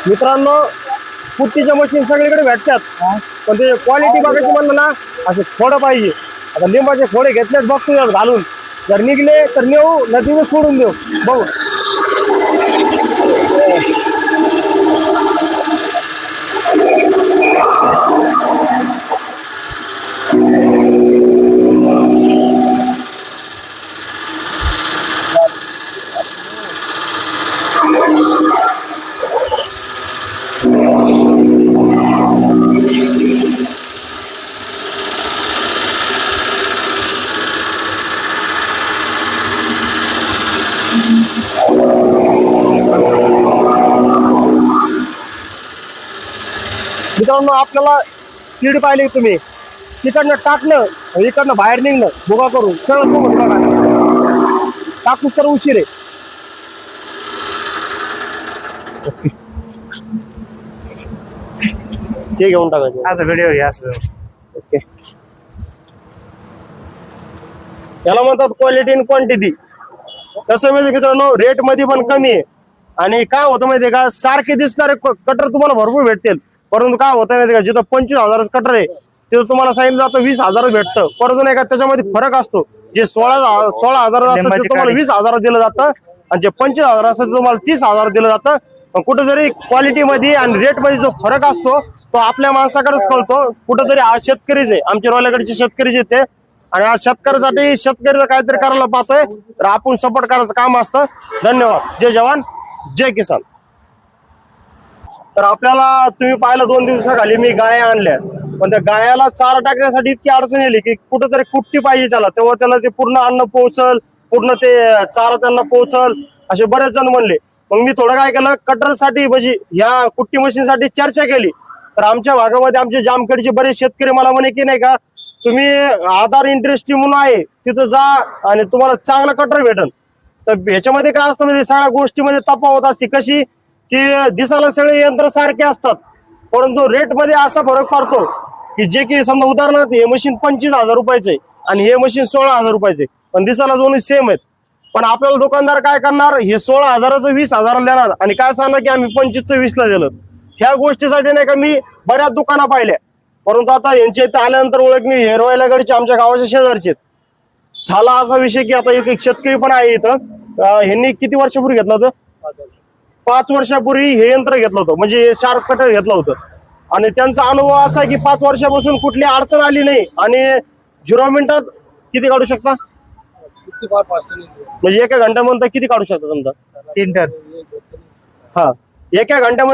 मित्रांनो, कुट्टीच्या मशीन सगळीकडे भेटतात, पण ते क्वालिटी बघायची म्हणलं ना, असे खोडं पाहिजे. आता लिंबाचे खोडे घेतलेच बघतो यात घालून, जर निघले तर नेऊ, नदीने सोडून देऊ. बघू. मित्रांनो, आपल्याला स्पीड पाहिली तुम्ही, तिकडनं टाकणं इकडनं बाहेर निघणं भुगा करून सगळं सोबत बघा. टाकूच तर उशीर आहे. ते घेऊन टाकायचं असं व्हिडिओ घ्या असं. ओके. याला म्हणतात क्वालिटी आणि क्वांटिटी. कसं माहिती मित्रांनो, रेट मध्ये पण कमी आहे. आणि काय होतं माहितीये का, सारखे दिसणारे कटर तुम्हाला भरपूर भेटतील, परंतु काय होतं माहितीये का, जिथं 25,000 कटर आहे तिथं तुम्हाला सांगितलं जातं 20,000 भेटतं, परंतु नाही का त्याच्यामध्ये फरक असतो. जे 16,000 असतं ते तुम्हाला 20,000 दिलं जातं, आणि जे 25,000 असतं ते तुम्हाला 30,000 दिलं जातं. पण कुठेतरी क्वालिटी मध्ये आणि रेट मध्ये जो फरक असतो तो आपल्या माणसाकडेच कळतो. कुठेतरी आज शेतकरीच आहे, आमच्या रोल्याकडचे शेतकरीच येते, आणि आज शेतकऱ्यासाठी शेतकरी काहीतरी करायला पाहतोय, तर आपण सपोर्ट करायचं काम असतं. धन्यवाद. जय जवान जय किसान. तर आपल्याला तुम्ही पाहिलं 2 दिवसाखाली मी गाया आणल्या, पण त्या गायाला चारा टाकण्यासाठी इतकी अडचण येईल की कुठेतरी कुट्टी पाहिजे त्याला, तेव्हा त्याला ते पूर्ण अन्न पोहोचल, पूर्ण ते चारा त्यांना पोहोचल, असे बरेच जण म्हणले. मग मी थोडं काय केलं, कटरसाठी म्हणजे ह्या कुट्टी मशीनसाठी चर्चा केली. तर आमच्या भागामध्ये आमचे जामखेडचे बरेच शेतकरी मला म्हणे की नाही का, तुम्ही आधार इंडस्ट्री म्हणून आहे तिथं जा आणि तुम्हाला चांगला कटर भेटल. तर ह्याच्यामध्ये काय असतं म्हणजे सगळ्या गोष्टीमध्ये तफावत असते. कशी की दिसायला सगळे यंत्र सारखे असतात, परंतु रेट मध्ये असा फरक पडतो की जे की समजा उदाहरणार्थ हे मशीन 25,000 रुपयाचे आणि हे मशीन 16,000 रुपयाचे, पण दिसायला दोन्ही सेम आहेत. पण आपल्याला दुकानदार काय करणार, हे 16,000चं 20,000 देणार आणि काय सांगणार की आम्ही 25चं 20ला दिलं. ह्या गोष्टीसाठी नाही का मी बऱ्याच दुकाना पाहिल्या, परंतु आता यांच्या इथे आल्यानंतर ओळख मी हे रोयलागडचे आमच्या गावाच्या शेजारचे. झाला असा विषय की आता एक शेतकरी पण आहे इथं, ह्यांनी किती वर्षापूर्वी घेतलं होतं, 5 वर्षापूर्वी हे यंत्र घेतलं होतं, म्हणजे शार्प कटर घेतलं होतं. आणि त्यांचा अनुभव असा आहे की 5 वर्षापासून कुठली अडचण आली नाही, आणि 0 मिनिटात किती काढू शकता, म्हणजे एका घंट्यामध्ये किती काढू शकता समजा 3 टन. हा, एका घंट्यामध्ये